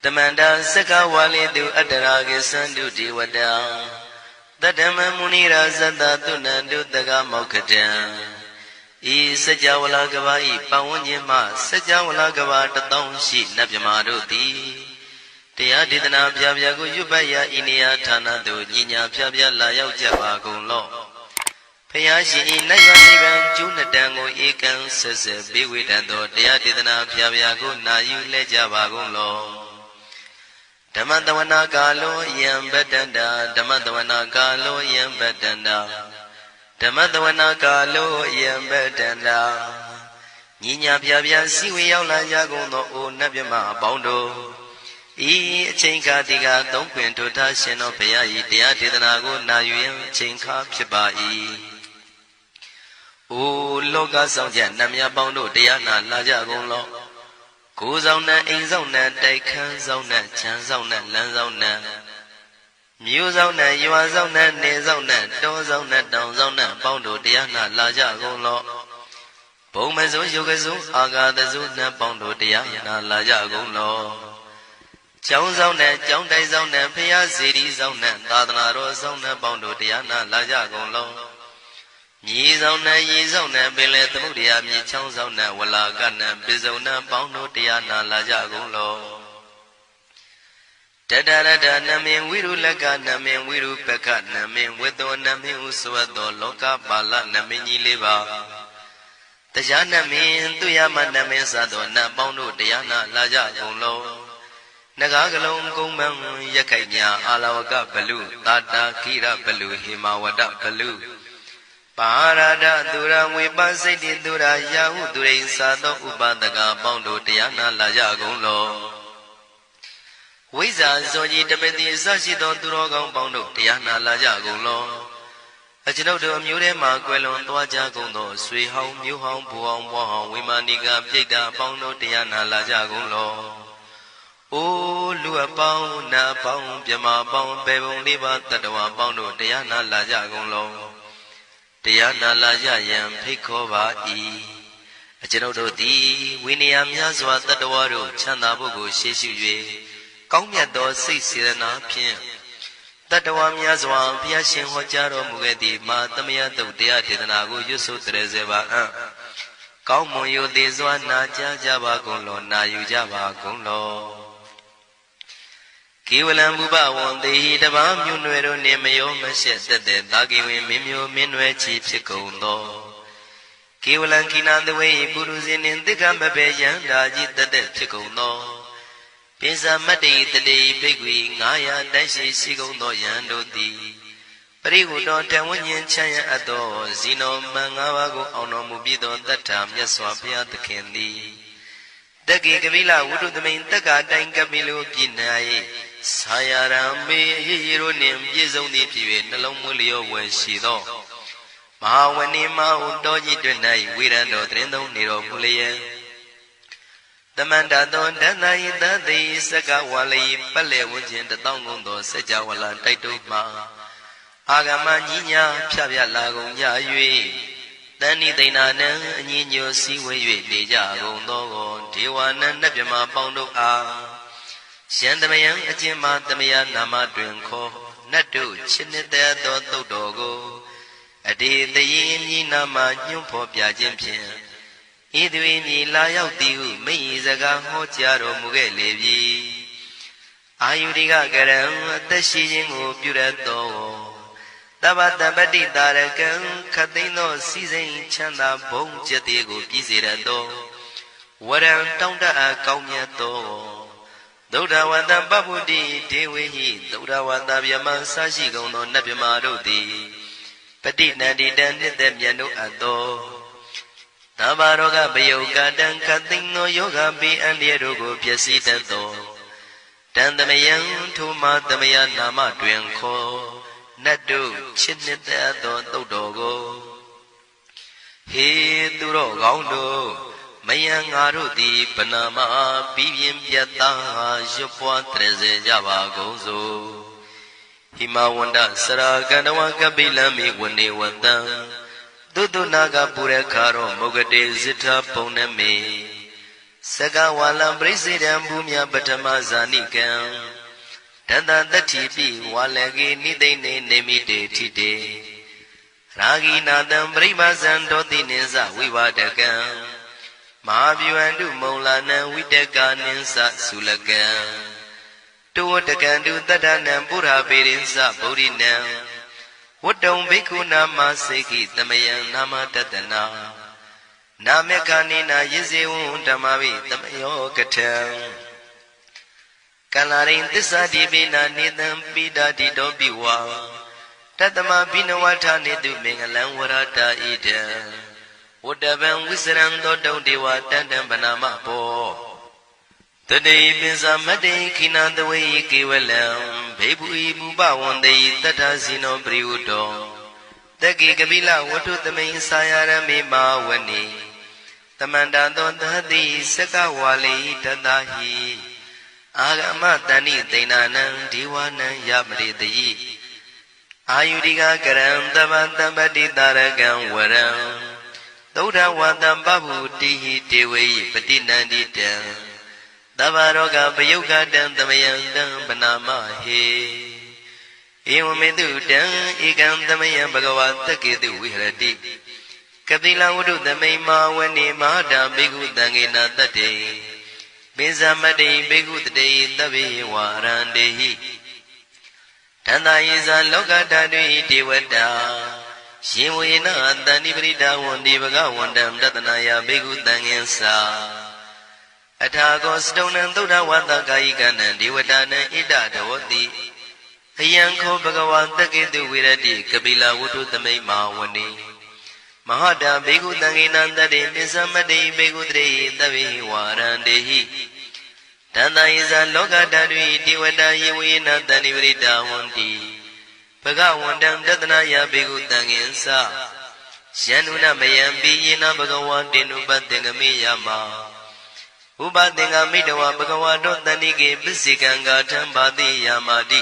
Tamanda Saka Wali do Adaragi Sandu Diwada Tadama Munira Zada Tunandu Daga Mokatan E Sajawala Gavai Pawanyama Sajawala Gavata Tonshi Nabyamaroti Tia Didana Pyago Yubaya Inia Tanado Nina Pyabya Layao Javagon Law Payashi Nayanivan Junadango Ekan Sese Biwidando Tia Didana Pyago Nayu Lejavagon Law Damandawana Galo Yam Bedanda Damandawana Galo Yam Bedanda Damandawana Galo Yam Bedanda Nina Pyabya Siwi Yaula Yagono O Nabyama Bondo E Chinka Diga Don't Quint to Tashino Payai Dia Didanago Nayuyan Chinka Pibai O Loga Sonja Namya Bondo Diana Lajagon Law Kuzona, Izona, Daikan Zona, Chanzona, Lanzona Muzona, Yuazona, Nezona, Dozona, Donzona, Bondo, Diana, Laja Golo Bomazo, Yogazu, Aga, the Zuna, Bondo, Diana, Laja Golo Chonzona, Jondai Zona, Pia City Zona, Dadana Zona, Bondo, Diana, Laja Golo Yizona, Yizona, Billet, Mudia, Michonzona, Walagana, Bizona, Bondo, Diana, Lajagulo. Tadada, Namin, Wiru Laga, Namin, Wiru Peka, Namin, Widow, Namin, Uswado, Loka, Bala, Namini Liva. Tajana Min, Tuyama, Namin Sadona, Bondo, Diana, Lajagulo. Nagagalong Gumang, Yakanya, Alawaka, Balu, Tata, Kira, Balu, Himawada, Balu. Parada Dura Wibasiti Dura Yahu Durain Sado Ubadaga Bondo Diana Lajagulo Wiza Zoji Tabeti Sashido Durogon Bondo Diana Lajagulo Ajinodo Murema Quelon Dwajagundo Sui Home Mu Home Buon Wahon Wimaniga Pida Bondo Diana Lajagulo O Lua Bound Na Bound Pyama Bound Bebon Liba Tadawa Bondo Diana Lajagulo Diana Laja Yam Pikova E. A Genodo D. Winniam Yazwa Tadawaro, Chandabugo, Sheshu, Gongmiado, 6 Pien. Tadawam Yazwa, Piashin Hojaro Mugedi, Matamia do Dea Didanago, Yusu Trezeva. Gaumoyo de Zwana Java Gonlo, Nayu Java Gonlo. Kiwalam Buba won the heat of Amunuero Nemayo Mashet the Dagi Mimio Minwe Chips Kondo. Kiwalan Kina the way Buruzin in the Gambabe Yandaji the dead Chikondo. Pisa Mati the day Bigwi, Naya Dashi Sigondo Yando di. Perigo don't tell when you Chaya Ado, Zino Mangawago Ono Mubido that time, Yaswapia the candy. Dagi Gavila would do the main Taga Dangamilu Pinai. Sayaram Hero name Yizoni Pive, Nalomulio when she do. Mahawanima Udoji Denai, Wirando Trendo Niro Mulia. The Mandado Danai, the day Sakawali, Pale Wujin, the Dongondo, Sajawala, Taituma. Agamania, Pavia Lago, Yayui. Dani Dana, Nino Siway, Deja, Gondo, Tiwana, Napima, Bondo A. Shandamayan, Ajima, Damaya, Nama, Drinko, Nadu, Chinita, Dogo, Adi, the Yin, Nama, Yumpo, Piajimpian. Idwini, Layao, Tiu, Me, Zaga, Hotiaro, Mugelevi. Ayudiga, Garam, the Shijin, Purato. Tabata, Badi, Darakan, Katino, Season, Chanda, Bong, Jatigo, Pizirado. What am Tonda, Kaumiato? Dodawanda Babudi, Dewi, Dodawanda Yaman Sashi Gono Nabimarodi, Petit Nadi Dandit them Yano Ado Tabaroga Bayoga Dan Katino Yoga Be and Yerogo Piasitato Dandamayan Tuma Damaya Nama Dwenko Nadu Chinita Dodogo He Duro Gondo Mayang Arudi Panama Bibian Piata Jopua Treze Java Gozo Himawanda Sara Ganawa Kabilami Wande Wanda Dudu Naga Purekaro Mogade Zita Poneme Sagawalam President Bumya Batama Zanikam Tanda Tatipi Walagi Nidene Nemite Tite Ragi Nadam Bribazan Dotineza Vivadagam Mahabiwandu Maulana Vidaka Ninsa Sulagam Tuwatakandu Tadanam Pura Pirinsa Bodinam Wadam Bikuna Maseki Tamayan Nama Tatana Namekanina Yizewun Tamavi Tamayo Katam Kalarin Tisadibina Nidam Pida Dido Biwa Tatama Binawata Nidu Mingalam Warata Ida Wadaban Wisram Dodo Dewa Tandam Banama Po Today Binza Made Kina the way Kiwalam Babu Buba one day Tatasino Briudo Taki Kabila Watu the main Sayara Mima Wani Tamanda Don Hadi Sakawali Tadahi Agama Tani Tainanan Diwana Yamri the Ayudiga Karam Tabanta Badi Daragam Waram Doda Wadam Babu Tihi Tiwi Patinandi Dam Davaroga Bayoga Dam Tamayandam Banama He Ewamedu Dam Igam Tamayam Bhagavata Kedu Vihrati Kabila Udu the Mayma Wani Mahada Bigu Dangina Tate Bizamadi Bigu Day Tabi Warandehi Tanda Iza Loga Dadu Itiwada Shiwina Dani Brida Wandi Baga Wandam Datanaya Bigu Danginsa Atago Stone and Duda Wanda Gaigan and Diwadana Ida Dawati Ayanko Bhagawan Takedu Virati Kabila Wudu the Mayma Wani Mahada Bigu Danginanda de Bizamadi Bigu Dre Tabi Warandehi Tanda Iza Loga Dadu Itiwada Yiwina Dani Brida Wandi Bhagawandam Datanaya Bigu Danginsa Shanuna Mayambi Yina Bhagawan Dinubatengami Yama Ubatenga Midawa Bhagawado Danike Bisikanga Tambadi Yamadi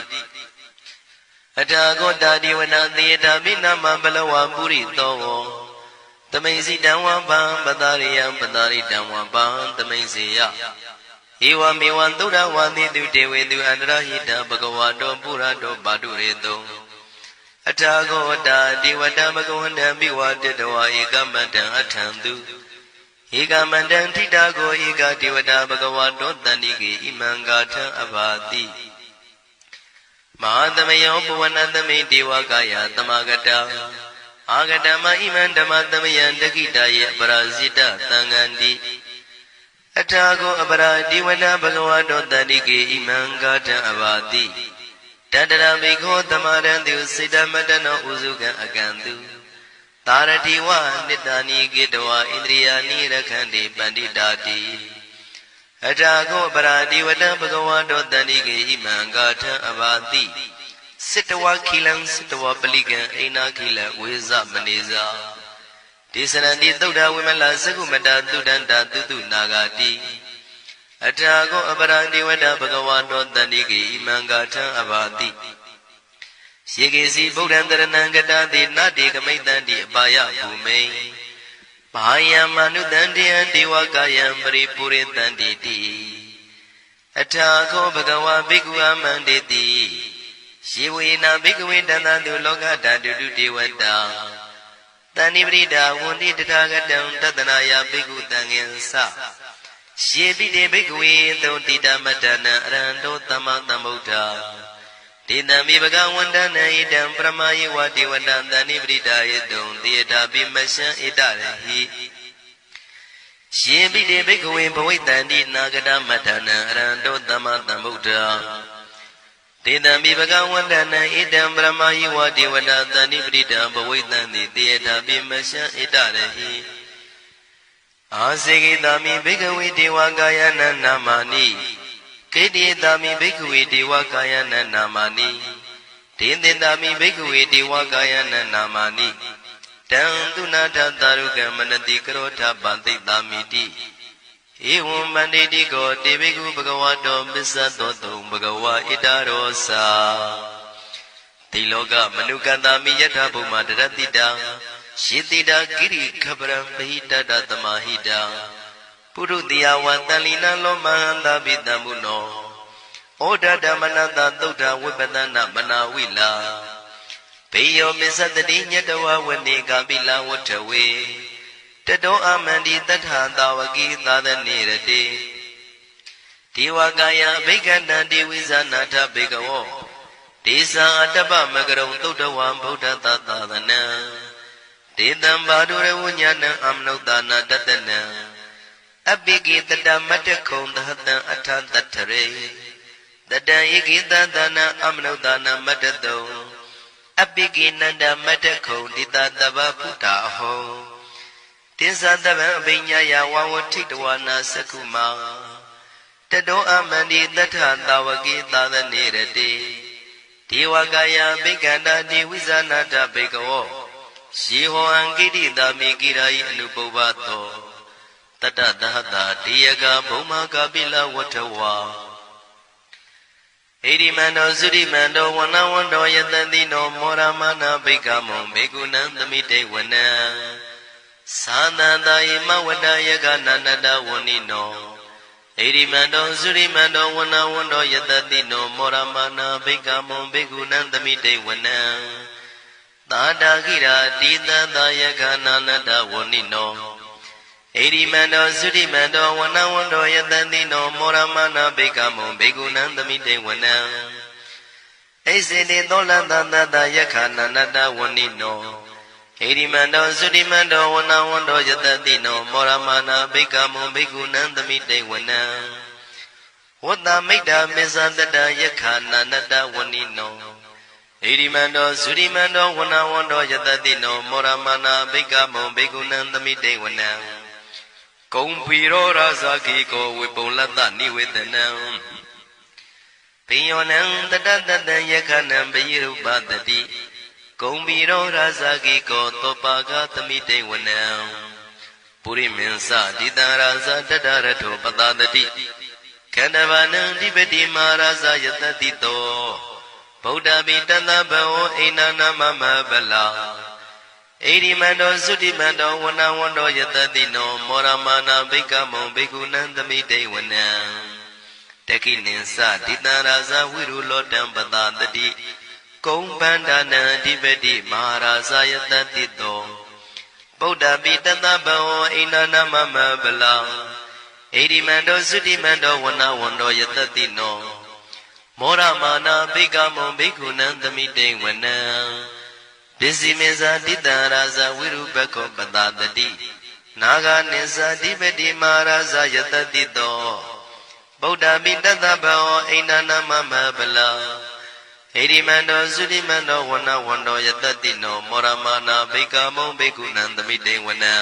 Atago Dadi Wana Theata Binama Balawa Puri Togo Tamasi Damwa Bam Badariyam Badari Damwa Bam Tamasiya Iwa Miwan Dura Wandi Dutewe Du Andrahita Bhagawado Purado Baduredo Atago Dadi Wada Bhagawanda Biwa Dedawa Ekamatan Atandu Ekamantan Titago Eka Diwada Bhagawado Danike Imangata Abadi Mahadamayo Puvanadame Devakaya Tamagata Agadama Imandama Damayan Dakitaya Parazita Tangandi Atago Abara Diwada Bhagawado Danike Imangata Abadi Tadara Biko Tamarandu Sidamatano Uzuka Agandu Taratiwa Nidani Gidwa Indriyani Rakhandi Bandidati Atago Baradi Vada Bhagawado Danike Imangata Abadi Sitawa Kilam Sitawa Paligan Aina Kila Wiza Maniza Tisarandi Duda Wimala Sagumada Dudanda Dudu Nagati Atago Abarandi Vada Bhagawado Danike Imangata Abadi Shigesi Buddhandaranangata Di Nadi Kamaitandi Abaya Bhumei Paya Manudandi and Diwakayam Puripuritandi Atago Bhagawa Bhigwa Manditi Shiwina Bhigwindana Dulogata Dudu Diwada Tanibrida Wundi Tatagadam Tatanaya Bhigu Tangensa Shibide Bhigwi Dotita Matana Rando Tamatamuta Tidami Bhagawandana Idam Pramayi Wati Wadandani Brida Idum Theata Bimasha Idarahi Shibide Bhigwi Bhavitandi Nagada Matana Rando Tamatamuta Tidami Bhagawandana Idam Pramayi Wati Wadandani Brida Bhavitandi Theata Bimasha Idarahi Asigi Dami Bhigwi Diwakayana Namani Kedi Dami Bhikkhave Devakayana Namani Tindindami Bhikkhave Devakayana Namani Tandunata Daruka Manati Karota Bante Damiti Evam Banditi Go Deviku Bhagavato Bisadoto Bhagava Idarosa Tiloka Manukandami Yatha Bhuma Daratita Shitida Giri Khabram Bahita Datamahita ပုရုတိယဝတန်လီနလောမဟန္တာပိတံဘုနောဩဒဓမ္မနတသုဒ္ဓဝိပဒနာမနာဝိလာဘေယောမစ္စတတိညတဝဝနေကပိလဝတ္ထဝေတတောအမန္တိတထသာဝကိသာသနေရတိဒေဝကာယဘိက္ခန္တံဒေဝိဇာနာထဘေကဝောဒေသံအတ္တပမကရုံသုဒ္ဓဝံဗုဒ္ဓသာသနံဒေတံဘာဒုရဝဉ္ဇနံအမနုဿာနာတတနံအပိကိတတမတ္တခုံသဟတံအထတတ္ထရေတတံဧကိတသနံအမနုဿာနာမတ္တတုံအပိကိနန္ဒမတ္တခုံတိတတဗ္ဗဗုဒ္ဓအဟောတိသတဗံအဘိညာယဝဝထိတဝနာသက္ခုမာတတောအမန္တိတထသာဝကိသာသနေရတိဒေဝကာယဘိက္ခန္တာဒေဝိဇာနာတဘေကဝောယေဟောအံကိတိတာမေကိရာယအနုပုဗ္ဗသောတတသဟတာတေယကဘုံမာကပိလဝတ္ထဝါဣရိမန္တောသုရိမန္တောဝနဝန္တောယတတိနောမောရမနာဘိက္ခမောဘေကုဏံသမိတေဝနံသာသန္တာယမဝတ္တယကနန္တဝဏိနောဣရိမန္တောသုရိမန္တောဝနဝန္တောယတတိနောမောရမနာဘိက္ခမောဘေကုဏံသမိတေဝနံသာတာခိရာတိတသယကနန္တဝဏိနောဣရိမန္တောသုရိမန္တောဝနဝန္တောယတတိနောမောရမနာဘိက္ခမောဘေကုဏံသမိတေဝနံဣစေတိသောလန္တသယကနန္တဝဏိနောဣရိမန္တောသုရိမန္တောဝနဝန္တောယတတိနောမောရမနာဘိက္ခမောဘေကုဏံသမိတေဝနံဝတ္တမိတ္တမေဇတတယခာနန္တဝဏိနောဣရိမန္တောသုရိမန္တောဝနဝန္တောယတတိနောမောရမနာဘိက္ခမောဘေကုဏံသမိတေဝနံကုံဖီရောရာဇာခိကောဝေပုံလတ္တနိဝေဒနံပိယောနံတတတတံယခနံပယိရုပတတိကုံဖီရောရာဇာခိကောသောပါကသမိတေဝနံပုရိမင်းစတိတံရာဇာတတရထောပတတတိခန္ဓဗာနံဓိပတိမာရာဇာယတတိတောဗုဒ္ဓပိတသဗ္ဗဝဣန္ဒနာမမဗလာဣရိမန္တောသုတိမန္တောဝနဝန္တောယတတိနောမောရမနာဘိက္ခမောဘေကုဏံသမိတေဝနံတခိနိသတိတံရာဇဝိရုလောတံပတတတိကုံဗန္ဒနံအဓိပတိမဟာရာဇယတတိတောဗုဒ္ဓပိတသဗ္ဗဝဣန္ဒနာမမဗလာဣရိမန္တောသုတိမန္တောဝနဝန္တောယတတိနောမောရမနာဘိက္ခမောဘေကုဏံသမိတေဝနံပစ္စည်းမေဇာတိတံရာဇဝိရုပခောပတတတိနာဂာနိသဓိပတိမဟာရာဇယတတိတောဗုဒ္ဓပိတသဗ္ဗဝဣန္ဒနာမမဗလာဣရိမန္တောသုတိမန္တောဝနဝန္တောယတတိနောမောရမနာဘိက္ခမောဘေကုဏံသမိတေဝနံ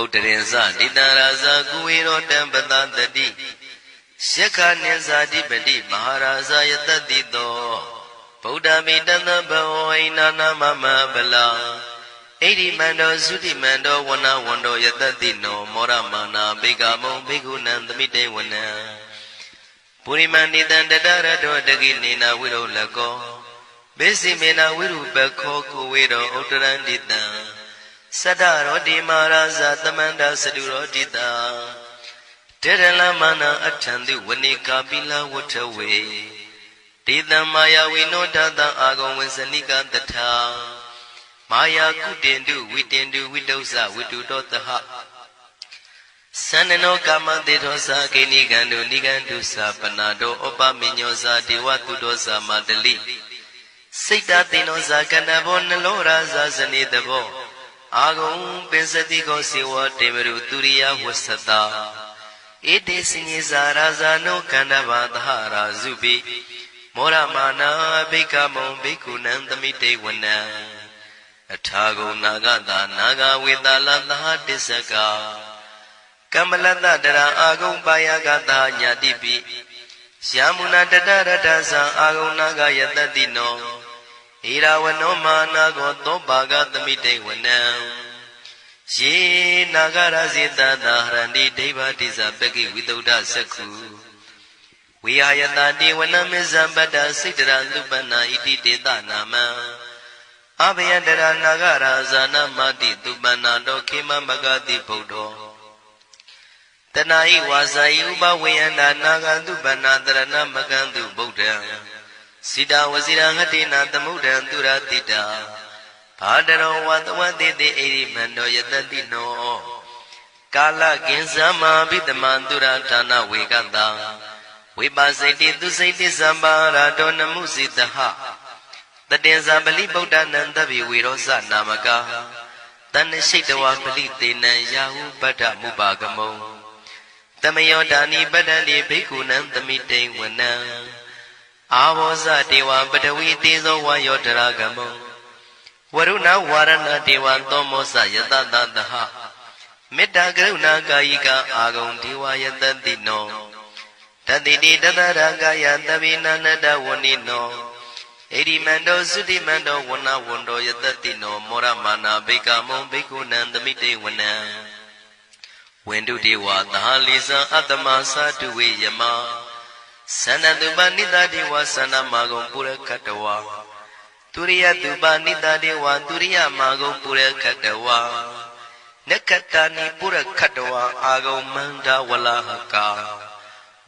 ဥတရင်ဇတိတံရာဇကုဝေရောတံပတတတိယခနိသဓိပတိမဟာရာဇယတတိတောဗုဒ္ဓမိတသဗ္ဗဝဣန္ဒနာမမဗလာဣရိမန္တောသုတိမန္တောဝနဝန္တောယတတိနောမောရမနာဘိက္ခမောဘေကုဏံသမိတေဝနံပုရိမန္တိတံတတရတောတကိနေနဝိရုလကောဘေစီမေနဝိရုပခောကုဝေရောဥတရန္တိတံသတ္တရောတိမာရာဇသမန္တသတုရောတိတာတေရလမနာအထံတိဝနေကာပိလဝတ္ထဝေတေတံမာယဝိနောဒတံအာဂုံဝေစနိကတထာမာယာကုတင်တုဝိတင်တုဝိတုဇဝိတုတောတဟသန္နနောကာမတေသောသာကိနိကံတုနိကံတုသာပနာတောဩပမိညောသာဒေဝတုတောသာမတလိစိတ်တသိနောသာကဏဘောနလောရာသာဇနိတဘောအာဂုံပင်စတိကောစေဝတေမရုသူရိယဝဆတာဧတေစိညေဇာရာဇာနောကန္တဘာသဟရာဇုပိမောရမနာဘိက္ခမောဘေကုဏံသမိတေဝနံအထာဂုံနာဂတာနာဂဝေတာလသဟတစ္စကကမ္မလတ္တတရအာဂုံပါယကတာညာတိပိယမုနာတတရတ္တသံအာဂုံနာဂယတတိနောဣရာဝနောမာနာကောသောပါကသမိတေဝနံယေနာဂရဇေတသာဟရန္တိဒိဗ္ဗတိဇပကိဝိတုဒ္ဓသက္ခုဝိဟာယတတိဝနမေဇံပတ္တစိတ္တရသုပနာဣတိတေတနာမံအဘယတရနာဂရာဇာနမတိသုပနာတောခေမမဂတိဗုဒ္ဓော တဏှာဤဝါစာဤဥပဝေယန္တာနာဂတုပန္နာတရဏမကံတုဗုဒ္ဓံစိတဝစီရဟတိနာသမုဒ္ဒံသူရတိတာဘာတရောဝတဝတိတိဣရိမန္တောယတတိနောကာလကင်္စမဘိတမံသူရဌာနဝေကတံဝိပါစိတိသူစိတိသံပါရာတောနမှုစိတဟတတေဇာပလိဗုဒ္ဓနံတဗိဝေရောဇနာမကာတဏ္ဏရှိတဝပလိတေနံယာဟုပတ္ထမုပါကမုံတမယောဒာနိပတ္တတိဘိက္ခုနံသမိတိဝနံအာဘောဇတေဝပတဝီတေဇောဝါယောတရာကမုံဝရုဏဝါရဏတေဝသောမောဇယတတတဟမေတ္တာကရုဏာကာယိကအာဂုံဒေဝယတတိနောတတိတိတတရကာယသဗ္ဗိနန္တဝဏိနောဣရိမန္တောသုတိမန္တောဝဏဝန္တောယတတိနောမောရမာနာဘိက္ခမုံဘိက္ခုနံသမိတေဝနံဝန္တုတေဝသာလိဇံအတ္တမသာတုဝေယမသန္တတုပနိတတေဝသန္တမဂုံပုရခတဝါသူရိယတုပနိတတေဝသူရိယမဂုံပုရခတဝါနက္ခတာနိပုရခတဝါအာဂုံမန္တဝလဟကာ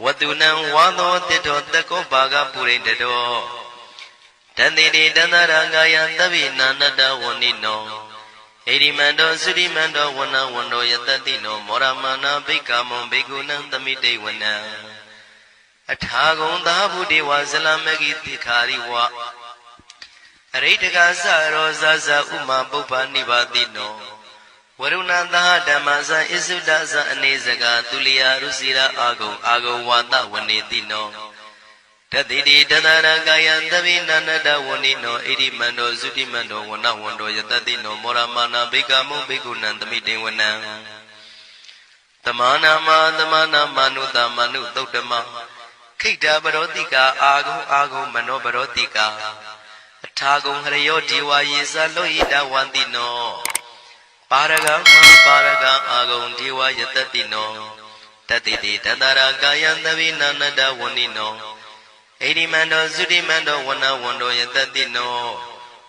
ဝတုနံဝါသောတိတောတကောဘာဂပုရိတတောတန္တိတိတန္တရာဂာယသဗ္ဗိနာနတဝဏိနောဣရိမန္တောသုတိမန္တောဝဏဝန္တောယတတိနောမောရမာနာဘိက္ခမုံဘိက္ခုနံသမိတေဝနံအထာဂုံသာဗုဒေဝဇလမဂိတိခာရိဝအရိတကသရောဇဇဥမာပုပ္ပနိဗ္ဗာတိနောဝရုဏသဟဓမ္မဇဣစုဒဇအနေစကာသူလျာရုစီရာအာဂုံဝါဒဝနေတိနောတတိတိတတရကာယသဗ္ဗိနန္တဝဏိနောဣရိမန္တောသုတိမန္တောဝဏဝန္တောယတတိနောမောရမာနာဘိက္ခမုံဘိက္ခုနံသမိတေဝနံသမာနာမနုတမနုသုတ်တမခိတ္တပရောတိကာအာဂုံမနောပရောတိကာအထာဂုံဟရယောဒေဝယေသလောဟိတဝန္တိနောပါရဂအာဂုံဒေဝယတတိနောတတိတိတတရကာယသဗ္ဗိနန္တဝဏိနောဣရိမန္တောသုတိမန္တောဝဏဝန္တောယတတိနော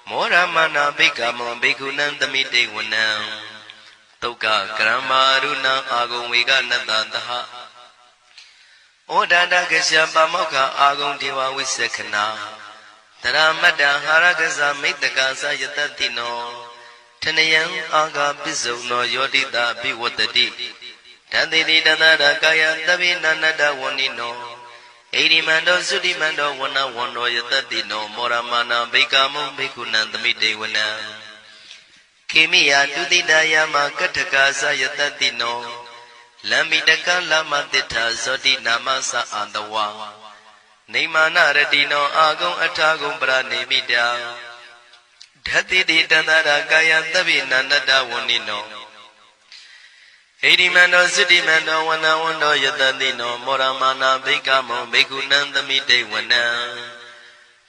မောရမာနာဘိက္ခမုံဘိက္ခုနံသမိတေဝနံတုက္ကကရမရုဏအာဂုံဝေကနတတဟဩဒန္တကရှပမောက္ခအာဂုံဒေဝဝိသက္ခနာတရမတ္တဟာရကဇမိတ္တကာသယတတိနောထနယံအာဂပစ္စုံနောယောတိတာဘိဝတ္တိတန္တိတိတတရကာယသဗ္ဗိနန္တဝဏိနောဣရိမန္တောသုတိမန္တောဝဏဝန္တောယတတိနောမောရမာနာဘိက္ခမုံဘိက္ခုနံသမိတေဝနံခေမိယတုတိတယမကထကာသယတတိနောလမ္မိတကလမတိထာဇောတိနာမသအန္တဝါနေမာနရတိနောအာဂုံအထာဂုံပရနေမိတာဓတိတိတန္တရာကာယသဗ္ဗိနန္တဝဏိနောဣရိမန္တောသုတိမန္တောဝဏဝန္တောယတတိနောမောရမာနာဘိက္ခမုံဘိက္ခုနံသမိတေဝနံ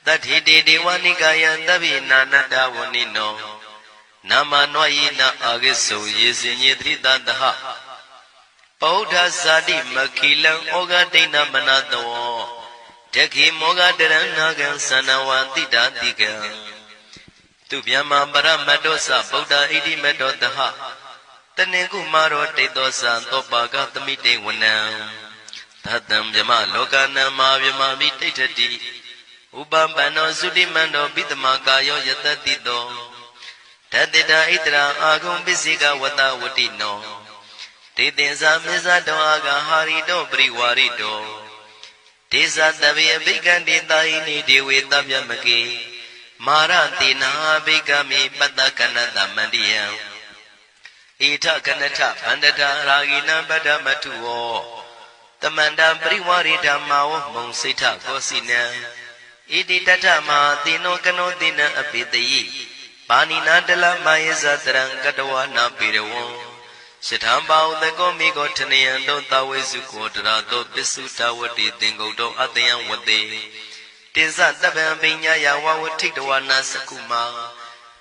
တတိတိဒေဝနိကာယသဗ္ဗိနန္တဝဏိနောနာမနောယိနအာဂိစုံယေစင်ညေတိတတဟဗုဒ္ဓဇာတိမခိလံဩဃဒိဏမနတောတခိမောဃတရဏဂံသနဝတိတာတိကံသူဗျမပရမတ္တောသဗုဒ္ဓဣတိမတ္တောတဟတနေကုမာရောတိတောသံသောပါကသမိတေဝနံသတ္တံဗျမလောကနံမာဗျမမိတိဋ္ဌတိဥပပန္နောသုတိမန္တောပိတမကာယောယတတိတောတတိတာဣတရာအာဂုံပစ္စိကဝတဝတိနောတေသင်္ဇာမေဇတောအာဂဟာရိတောပရိဝါရိတောဒေဇတဗေအဘိက္ခံတေတာဟိနိဒေဝေတဗျမကေမာရတိနာဘိက္ခမိပတ္တကနတမန္တိယံဣထကနထဗန္တတာရာဂိနံပတ္တမထုဝောတမန္တပရိဝါရိဓမ္မာဝမုံစိဋ္ဌကောစီနံဣတိတထမဟာတိနောကနောတိနံအပိတယိပါဏိနာတလမယေဇတရံကတဝနာပေရဝံရှထံပါဥတကောမိကောထနယံတောတဝေစုကောတရာတောပစ္စုတဝတိသင်္ကုတ်တောအတယံဝတေတေဇတပံပိညာယဝဝထိတဝနာစကုမာ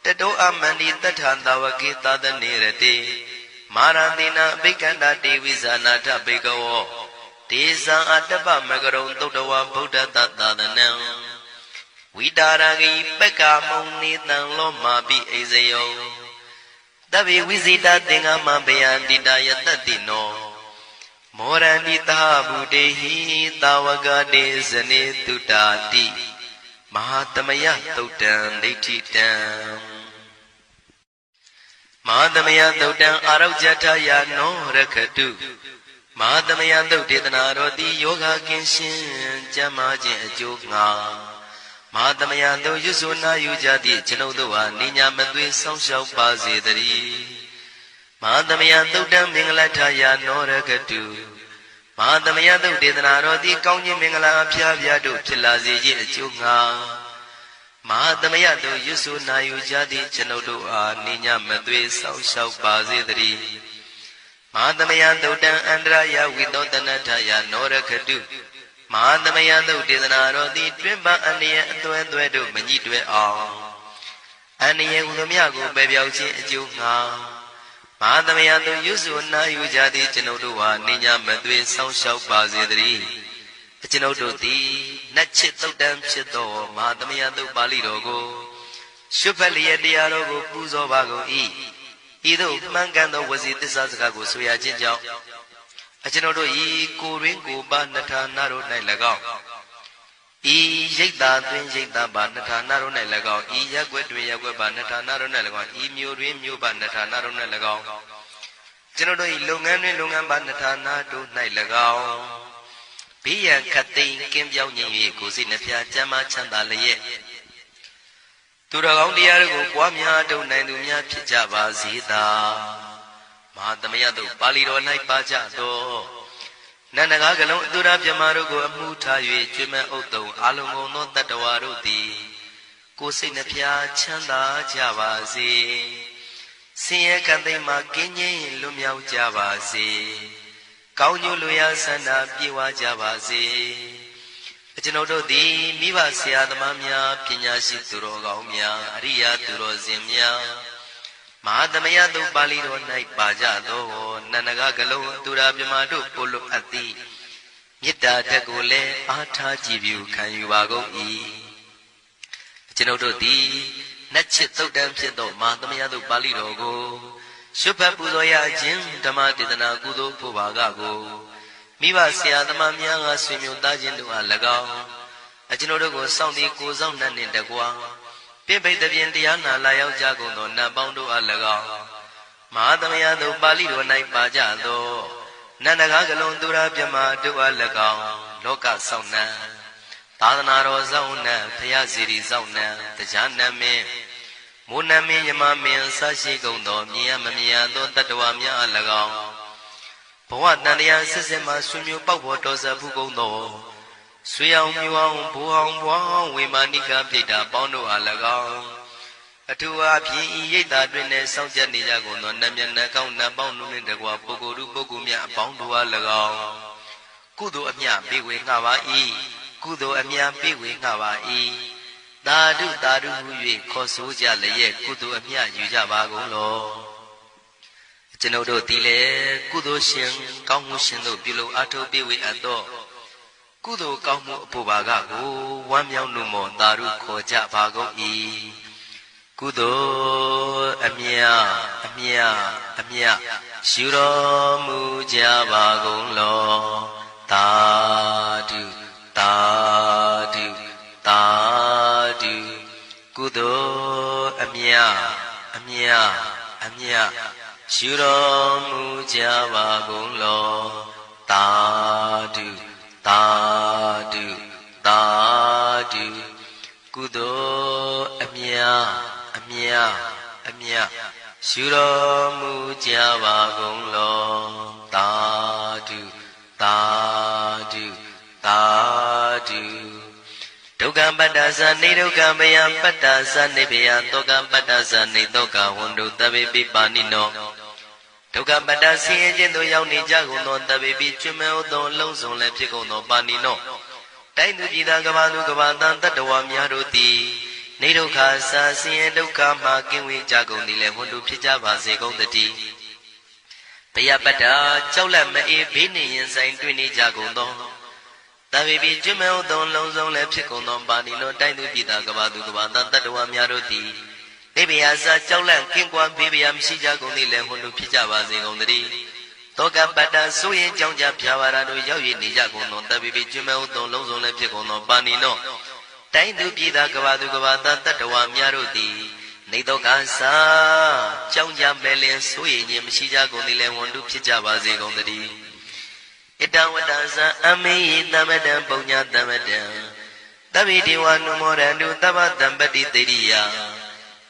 တတောအမန္တိတထံတဝကေသတနေရတိမာရတိနာအဘိက္ခန္တာတေဝိဇာနာထဘေကဝောတေဇံအတ္တပမကရုံသုတဝဗုဒ္ဓတသာသနံဝိတာရဂိပက္ခမုံနိတံလောမာပိအိဇယောတဗ္ဗေဝိဇိတသင်္ဃမဘေယံတိတယတတိနော မောရဏိတာဗုတေဟိတာဝကတေဇနေတုတာတိမဟာသမယသုတ်တံဒိဋ္ဌိတံမဟာသမယသုတ်တံအာရုဇ္ဇထယာနောရခတုမဟာသမယသုတ်ဒေသနာတော်သည်ယောဂကင်းရှင်းကျမ်းမာခြင်းအကျိုးငါမဟာသမယသုတ်ရွစွနာယူကြသည့်ကျွန်ုပ်တို့ဟာနိညာမသွေဆောင်းလျှောက်ပါစေတည်းမဟာသမယသုတ်တံမင်္ဂလထယာနောရခတုမဟာသမယသုတ်ဒေသနာတော်သည်ကောင်းခြင်းမင်္ဂလာအဖျားဖျားတို့ဖြစ်လာစေခြင်းအကျိုးငါမဟာသမယသုတ်ရွစွနာယူကြသည့်ကျွန်ုပ်တို့အားနိညာမသွေဆောင်းလျှောက်ပါစေတည်းမဟာသမယသုတ်တံအန္တရာယဝိသောတနထယာနောရခတုမဟာသမယသုတ်ဒေသနာတော်သည်တွင်ပအန္တရာယ်အသွဲသွဲတို့မညှိတွဲအောင်အန္တရာယ်ဟူသောမြကိုပယ်ပြောက်ခြင်းအကျိုးငါမဟာသမယသုတ်ရွစွနာယူကြသည့်ကျွန်ုပ်တို့ဟာနိညာမသွေဆောင်းလျှောက်ပါစေတည်းကျွန်ုပ်တို့သည်နတ်ချစ်သုတ်တံဖြစ်သောမဟာသမယသုတ်ပါဠိတော်ကိုရှုဖတ်လျက်တရားတော်ကိုပူဇော်ပါကုန်၏ဤသို့မှန်ကန်သောဝစီသစ္စာစကားကိုဆိုရခြင်းကြောင့်ကျွန်ုပ်တို့ဤကိုရင်းကိုပါနှထာနာတို့၌၎င်းဤရိတ်တာတွင်ရိတ်တာပါနှထာနာတို့၌၎င်းဤရက်ွက်တွင်ရက်ွက်ပါနှထာနာတို့၌၎င်းဤမြို့တွင်မြို့ပါနှထာနာတို့၌၎င်းကျွန်ုပ်တို့ဤလုပ်ငန်းတွင်လုပ်ငန်းပါနှထာနာတို့၌၎င်းဘေးရန်ခတ်သိမ်းကင်းပြောင်းခြင်း၍ကိုယ်စိတ်နှဖျားကျမ်းမာချမ်းသာလျက်သူတော်ကောင်းတရားတို့ကိုပွားများထုတ်နိုင်သူများဖြစ်ကြပါစေသာမဟာသမယသုတ်ပါဠိတော်၌ပါကြသောနန္ဒကားကလုံးအတူရပြမတို့ကိုအမှုထား၍ကျွမ်းမဥတုံအာလုံးကုန်သောတတ္တဝါတို့သည်ကိုယ်စိတ်နှဖျားချမ်းသာကြပါစေဆင်းရဲကံသိမ်းမှကင်းငြိမ်းလွတ်မြောက်ကြပါစေကောင်းကျိုးလိုရာဆန္ဒပြေဝကြပါစေကျွန်ုပ်တို့သည်မိဘဆရာသမားများပညာရှိသူတော်ကောင်းများအရိယာသူတော်စင်များမဟာသမယသုတ်ပါဠိတော်၌ပါကြသောနန္ဒကကလုံးသူရာပြမတို့ပို့လို့အပ်သည်မေတ္တာဓာတ်ကိုလည်းအားထားကြည်ပြုခံယူပါကုန်၏ကျွန်ုပ်တို့သည်နတ်ချစ်သုတ်တံဖြစ်သောမဟာသမယသုတ်ပါဠိတော်ကိုရှုဖတ်ပူဇော်ရခြင်းဓမ္မဒေသနာကုသိုလ်ဖို့ပါကကိုမိဘဆရာသမားများကဆွေမျိုးသားချင်းတို့အား၎င်းကျွန်ုပ်တို့ကိုစောင့်တည်ကိုစောင့်နှံ့နှင့်တကွာပိပိတပြင်တရားနာလာရောက်ကြကုန်သောနတ်ပေါင်းတို့အား၎င်းမဟာသမယသုတ်ပါဠိတော်၌ပါကြသောနန္ဒကားကလုံးသူရာပြမတို့အား၎င်းလောကဆောင်နှံသာသနာတော်ဆောင်နှံဘုရားစီရီဆောင်နှံတရားနမင်းမိုးနမင်းယမမင်းဆရှိကုန်သောမြင်ရမမြင်ရသောတတ္တဝါများအား၎င်းဘဝတန်တရားစစ်စစ်မှဆွေမျိုးပေါက်ဖို့တော်စပ်ဘူးကုန်သောဆွေအောင်မျိုးအောင်ဘူအောင်ဘွားအောင်ဝေမာနိကပြိတ္တာပေါင်းတို့အား၎င်းအထူးအားဖြင့်ဤရိတ်တာတွင်နဲ့စောင့်ကြနေကြကုန်သောနတ်မြတ်နတ်ကောင်းနတ်ပေါင်းတို့နှင့်တကွာပုဂ္ဂိုလ်ပုဂ္ဂိုလ်များအပေါင်းတို့အား၎င်းကုသိုလ်အမြပေးဝေငှပါ၏ကုသိုလ်အမြပေးဝေငှပါ၏သာဓုသာဓုဟု၍ခေါ်ဆိုကြလျက်ကုသိုလ်အမြယူကြပါကုန်လောကျွန်ုပ်တို့သည်လည်းကုသိုလ်ရှင်ကောင်းမှုရှင်တို့ပြုလို့အထောက်ပေးဝေအပ်သောကုသိုလ်ကောင်းမှုအဖို့ပါကကိုဝမ်းမြောက်နှုမောသာဓုခေါ်ကြပါကုန်၏ကုသိုလ်အမြအမြအမြယူတော်မူကြပါကုန်လောသာဓုသာဓုသာဓုကုသိုလ်အမြအမြအမြယူတော်မူကြပါကုန်လောသာဓုသာဓုသာဓုကုသိုလ်အမြအမြအမြယူတော်မူကြပါကုန်လောသာဓုသာဓုသာဓုဒုက္ခပတ္တသနေဒုက္ခမယပတ္တသနေဘယသောကပတ္တသနေသောကဝန္တုတဗေပိပါဏိနောဒုက္ခပတ္တဆင်းရဲခြင်းသို့ရောက်နေကြကုန်သောတဗေပိကျွမ်းမဲ့သောအလုံးစုံလည်းဖြစ်ကုန်သောပါဏိနောတိုင်းသူပြည်သားကဘာသူကဘာတန်တတ္တဝါများတို့သည်နေဒုက္ခစာဆင်းရဲဒုက္ခမှကင်းဝေးကြကုန်သည်လည်းဝန္တုဖြစ်ကြပါစေကုန်သတည်းဘယပတ္တကြောက်လန့်မအေးဘေးနေရင်ဆိုင်တွေ့နေကြကုန်သောတဗေပိကျွမ်းမဲ့သောအလုံးစုံလည်းဖြစ်ကုန်သောပါဏိနောတိုင်းသူပြည်သားကဘာသူကဘာတန်တတ္တဝါများတို့သည်နေဗျာစာကြောက်လန့်ကင်းကွာဘေးဗျာမရှိကြကုန်သည်လည်းဟွန်တို့ဖြစ်ကြပါစေကုန်သတည်း တောကပတ္တဆိုရင်ကြောင့်ကြဖြာပါရတို့ရောက်ရနေကြကုန်သောတပိပိကျွမဲဥသုံးလုံးစုံလည်းဖြစ်ကုန်သောပါဏိနောတိုင်းသူပြည်သားကဘာသူကဘာသားတတ္တဝါများတို့သည်နေတော့ကစားကြောင့်ကြမဲ့လင်ဆိုရင်ခြင်းမရှိကြကုန်သည်လည်းဝန်တုဖြစ်ကြပါစေကုန်သတည်းဣတဝတ္တဇံအမေယသမတံပုညသမတံတဗ္ဗေဒေဝနုမောရန္တုသဗ္ဗတံပတိတေရိယ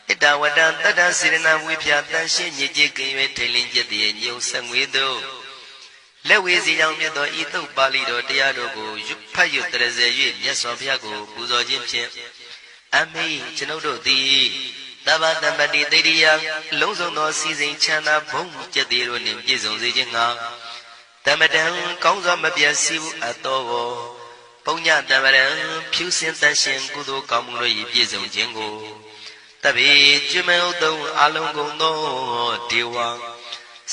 ဣတဝတ္တတတ္တစေရဏဝိဖြာတန်ရှင်းညစ်ကြေးကင်၍ထိန်လင်းကျက်တည်းညုံဆက်ငွေတို့လက်ဝေစီကြောင့်မြတ်သောဤသုတ်ပါဠိတော်တရားတို့ကိုဖတ်ရွတ်တရစေ၍မြတ်စွာဘုရားကိုပူဇော်ခြင်းဖြင့်အမေကျွန်ုပ်တို့သည်သဗ္ဗတံပတိတေရိယလုံးစုံသောစီစဉ်ချမ်းသာဘုံကျက်တည်းတို့နှင့်ပြည့်စုံစေခြင်းငှာတမတံကောင်းစွာမပြတ်စီဘူးအတော်ကိုပုညတမရံဖြူစင်တန်ရှင်ကုသိုလ်ကောင်းမှုတို့၏ပြည့်စုံခြင်းကိုတပိကျွမဲဥသုံးအလုံးကုန်သောဒေဝ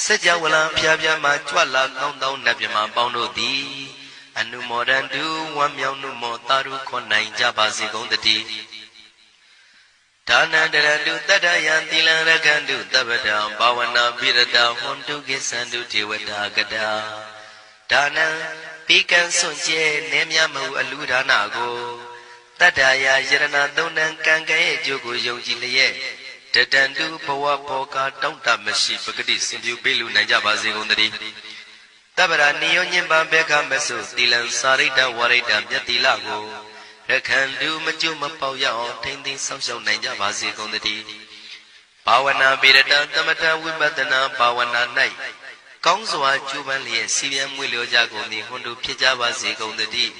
စัจ java လံဖျားဖျားမှကြွလာကောင်းသောနတ်မြမပေါင်းတို့သည်အနုမောဒန္တုဝမ်းမြောက်နုမောတာရုခွန်နိုင်ကြပါစေကုန်တည်းဒါနန္တရတုတတ္တယံသီလံရကန္တုတပ္ပတံဘာဝနာပိရတဟွန်တုကိသန္တုဒေဝတာကတာဒါနံပိကံစွန့်ကျဲနေမြမဟုအလူဒါနကိုတတ္တယာယရဏသုံးတန်ကံကဲ့ရဲ့ကျိုးကိုယုံကြည်လျက်တတန္တုဘဝဘောကတောင့်တမရှိပဂတိစင်ပြုပေးလူနိုင်ကြပါစေကုန်တည်းတပ္ပရာနိယောညင်ပံဘေခမဆုသီလံစာရိတ္တဝရိတ္တမြတ်တိလကိုရခန္တုမကျွမပေါရအောင်ထိမ့်သိမ်းဆောင်ရှောက်နိုင်ကြပါစေကုန်တည်းဘာဝနာပိရတံသမထဝိပဿနာဘာဝနာ၌ကောင်းစွာကျူးပန်းလျက်စီပြန်မွေလျောကြကုန်သည်ဟွန်တုဖြစ်ကြပါစေကုန်တည်း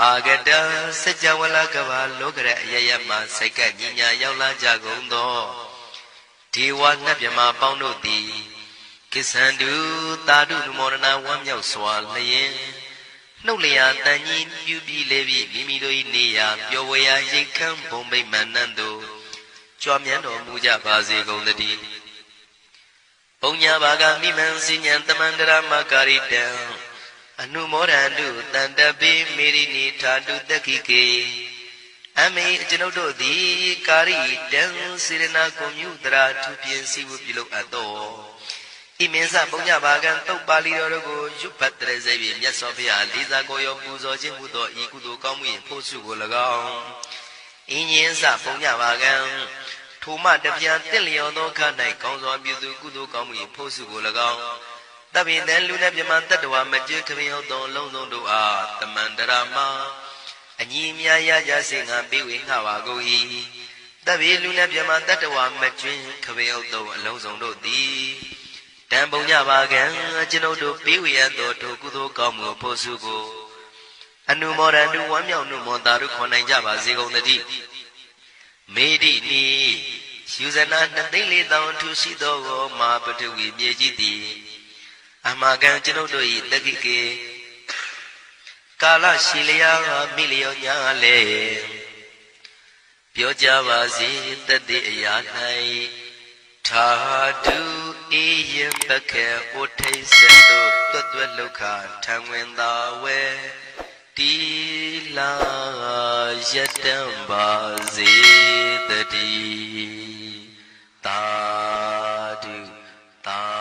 အာဂတံစัจ java လကဘာလောကရအယယမှစိတ်ကညညာရောက်လာကြကုန်သောဒေဝနတ်မြမပေါင်းတို့သည်ကိစ္ဆန္တုသာဓုနမောရဏဝမ်းမြောက်စွာလျင်နှုတ်လျာတန်ကြီးပြုပြီးလေပြီးမိမိတို့၏နေရာပျော်ဝေရာရိတ်ခမ်းဘုံဗိမာန်နှံတို့ကြွမြန်းတော်မူကြပါစေကုန်တည်းပုံညာဘာကမိမံစဉ္ဉံတမန္တရမကာရိတံအနုမောဒန္တုတန္တပိမေရိနိထာတုတက္ခိကေအမေကျွန်ုပ်တို့သည်ကာရိတံစေရနာကိုမြုတရာထူပြင်းစီဝပြုလုပ်အပ်သောဣမင်းစပုံညဘာကံတုတ်ပါဠိတော်တို့ကိုရွတ်ဖတ်တရစေ၍မြတ်စွာဘုရားလေးစားကိုရောပူဇော်ခြင်းဟူသောဤကုသိုလ်ကောင်းမှု၏ဖို့စုကို၎င်းဣညင်းစပုံညဘာကံထိုမှတပြန်တင့်လျော်သောခါ၌ကောင်းစွာပြုစုကုသိုလ်ကောင်းမှု၏ဖို့စုကို၎င်းတပိတံလူနဲ့မြမတတ္တဝါမကျွခမင်းဟုတ်သောလုံးစုံတို့အားတမန္တရာမအညီမြာရကြစေငါပေးဝေငှပါကုန်၏တပိလူနဲ့မြမတတ္တဝါမကျွခမင်းဟုတ်သောအလုံးစုံတို့သည်တံပုံညပါကံကျွန်ုပ်တို့ပေးဝေရသောထိုကုသိုလ်ကောင်းမှုဖို့စုကိုအနုမောဒန္တုဝမ်းမြောက်နုမောတာတို့ခွန်နိုင်ကြပါစေကုန်သတည်းမေတိနိယူဇနာ2,400,000ထူရှိသောမဟာပထဝီမြေကြီးသည်အမကံကျွန်ုပ်တို့၏တက္ခိကေကာလရှိလျာမိလျောညာလေပြောကြပါစေတတိအရာ၌ထာတုအေယံပခေဥထိတ်စေတို့တွတ်တွတ်လောက်ခထံဝင်သာဝဲတီလာယတံပါစေတတိသာဓုသာ